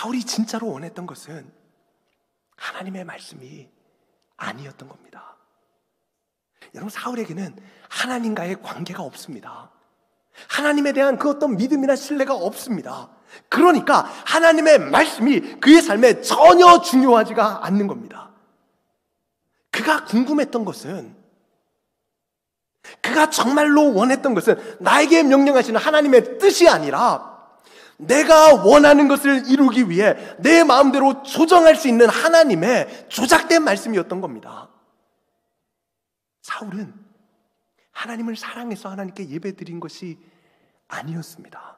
사울이 진짜로 원했던 것은 하나님의 말씀이 아니었던 겁니다. 여러분, 사울에게는 하나님과의 관계가 없습니다. 하나님에 대한 그 어떤 믿음이나 신뢰가 없습니다. 그러니까 하나님의 말씀이 그의 삶에 전혀 중요하지가 않는 겁니다. 그가 궁금했던 것은, 그가 정말로 원했던 것은 나에게 명령하시는 하나님의 뜻이 아니라 내가 원하는 것을 이루기 위해 내 마음대로 조정할 수 있는 하나님의 조작된 말씀이었던 겁니다. 사울은 하나님을 사랑해서 하나님께 예배드린 것이 아니었습니다.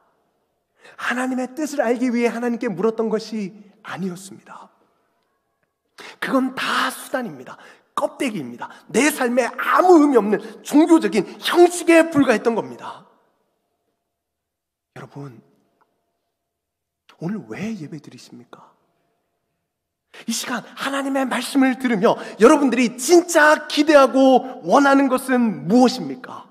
하나님의 뜻을 알기 위해 하나님께 물었던 것이 아니었습니다. 그건 다 수단입니다. 껍데기입니다. 내 삶에 아무 의미 없는 종교적인 형식에 불과했던 겁니다. 여러분, 오늘 왜 예배 드리십니까? 이 시간 하나님의 말씀을 들으며 여러분들이 진짜 기대하고 원하는 것은 무엇입니까?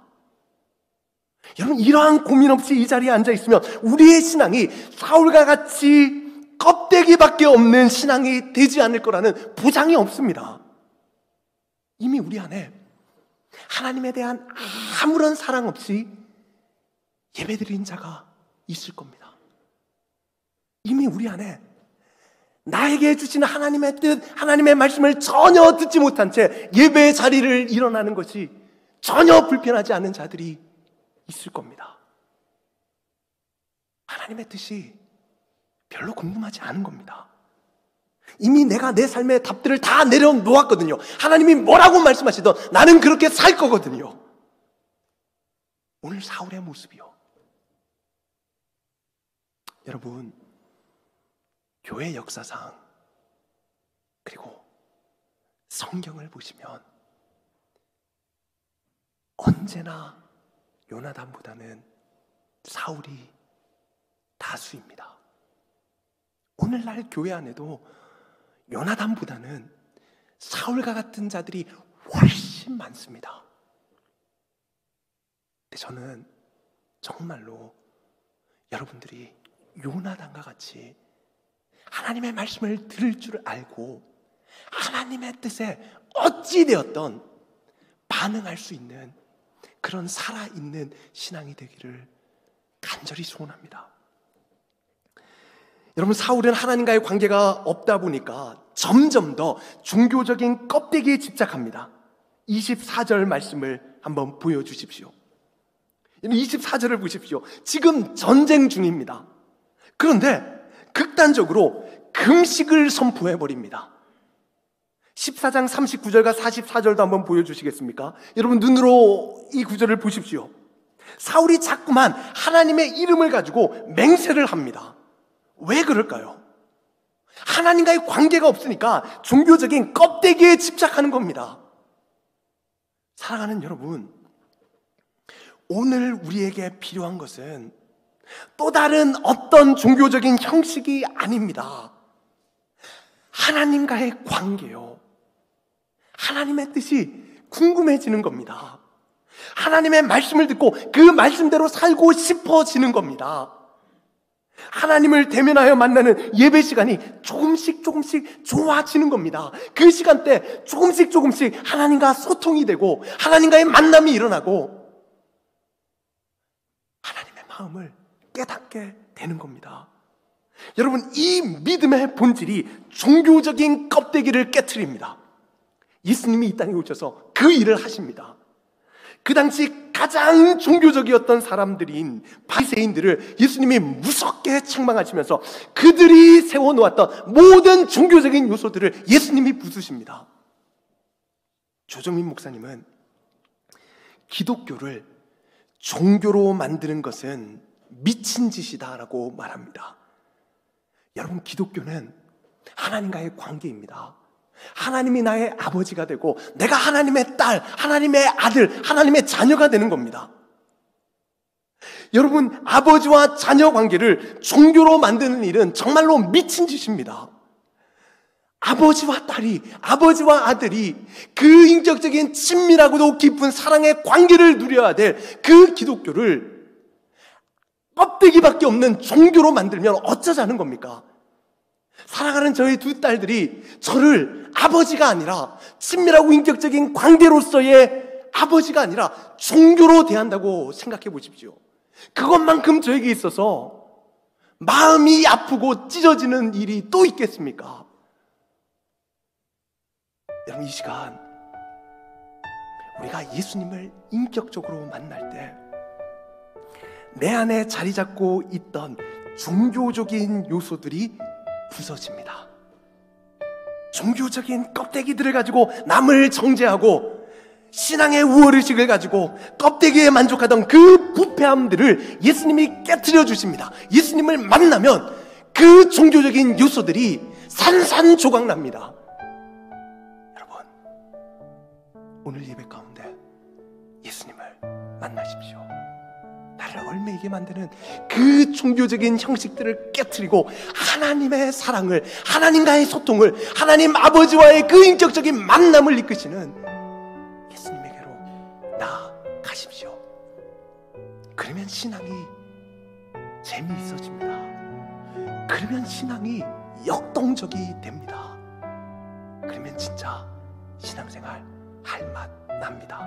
여러분, 이러한 고민 없이 이 자리에 앉아 있으면 우리의 신앙이 사울과 같이 껍데기밖에 없는 신앙이 되지 않을 거라는 보장이 없습니다. 이미 우리 안에 하나님에 대한 아무런 사랑 없이 예배드린 자가 있을 겁니다. 이미 우리 안에 나에게 주시는 하나님의 뜻, 하나님의 말씀을 전혀 듣지 못한 채 예배의 자리를 일어나는 것이 전혀 불편하지 않은 자들이 있을 겁니다. 하나님의 뜻이 별로 궁금하지 않은 겁니다. 이미 내가 내 삶의 답들을 다 내려놓았거든요. 하나님이 뭐라고 말씀하시든 나는 그렇게 살 거거든요. 오늘 사울의 모습이요. 여러분, 교회 역사상 그리고 성경을 보시면 언제나 요나단보다는 사울이 다수입니다. 오늘날 교회 안에도 요나단보다는 사울과 같은 자들이 훨씬 많습니다. 근데 저는 정말로 여러분들이 요나단과 같이 하나님의 말씀을 들을 줄 알고 하나님의 뜻에 어찌되었던 반응할 수 있는 그런 살아있는 신앙이 되기를 간절히 소원합니다. 여러분, 사울은 하나님과의 관계가 없다 보니까 점점 더 종교적인 껍데기에 집착합니다. 24절 말씀을 한번 보여주십시오. 24절을 보십시오. 지금 전쟁 중입니다. 그런데 극단적으로 금식을 선포해버립니다. 14장 39절과 44절도 한번 보여주시겠습니까? 여러분, 눈으로 이 구절을 보십시오. 사울이 자꾸만 하나님의 이름을 가지고 맹세를 합니다. 왜 그럴까요? 하나님과의 관계가 없으니까 종교적인 껍데기에 집착하는 겁니다. 사랑하는 여러분, 오늘 우리에게 필요한 것은 또 다른 어떤 종교적인 형식이 아닙니다. 하나님과의 관계요. 하나님의 뜻이 궁금해지는 겁니다. 하나님의 말씀을 듣고 그 말씀대로 살고 싶어지는 겁니다. 하나님을 대면하여 만나는 예배 시간이 조금씩 좋아지는 겁니다. 그 시간대 조금씩 하나님과 소통이 되고 하나님과의 만남이 일어나고 하나님의 마음을 깨닫게 되는 겁니다. 여러분, 이 믿음의 본질이 종교적인 껍데기를 깨트립니다. 예수님이 이 땅에 오셔서 그 일을 하십니다. 그 당시 가장 종교적이었던 사람들인 바리새인들을 예수님이 무섭게 책망하시면서 그들이 세워놓았던 모든 종교적인 요소들을 예수님이 부수십니다. 조정민 목사님은 기독교를 종교로 만드는 것은 미친 짓이다라고 말합니다. 여러분, 기독교는 하나님과의 관계입니다. 하나님이 나의 아버지가 되고 내가 하나님의 딸, 하나님의 아들, 하나님의 자녀가 되는 겁니다. 여러분, 아버지와 자녀 관계를 종교로 만드는 일은 정말로 미친 짓입니다. 아버지와 딸이, 아버지와 아들이 그 인격적인 친밀하고도 깊은 사랑의 관계를 누려야 될 그 기독교를 껍데기밖에 없는 종교로 만들면 어쩌자는 겁니까? 사랑하는 저희 두 딸들이 저를 아버지가 아니라 친밀하고 인격적인 관계로서의 아버지가 아니라 종교로 대한다고 생각해 보십시오. 그것만큼 저에게 있어서 마음이 아프고 찢어지는 일이 또 있겠습니까? 여러분, 이 시간 우리가 예수님을 인격적으로 만날 때 내 안에 자리 잡고 있던 종교적인 요소들이 부서집니다. 종교적인 껍데기들을 가지고 남을 정죄하고 신앙의 우월의식을 가지고 껍데기에 만족하던 그 부패함들을 예수님이 깨트려 주십니다. 예수님을 만나면 그 종교적인 요소들이 산산조각납니다. 여러분, 오늘 예배 가운데 예수님을 만나십시오. 나를 얽매이게 만드는 그 종교적인 형식들을 깨트리고 하나님의 사랑을, 하나님과의 소통을, 하나님 아버지와의 그 인격적인 만남을 이끄시는 예수님에게로 나아가십시오. 그러면 신앙이 재미있어집니다. 그러면 신앙이 역동적이 됩니다. 그러면 진짜 신앙생활 할 맛 납니다.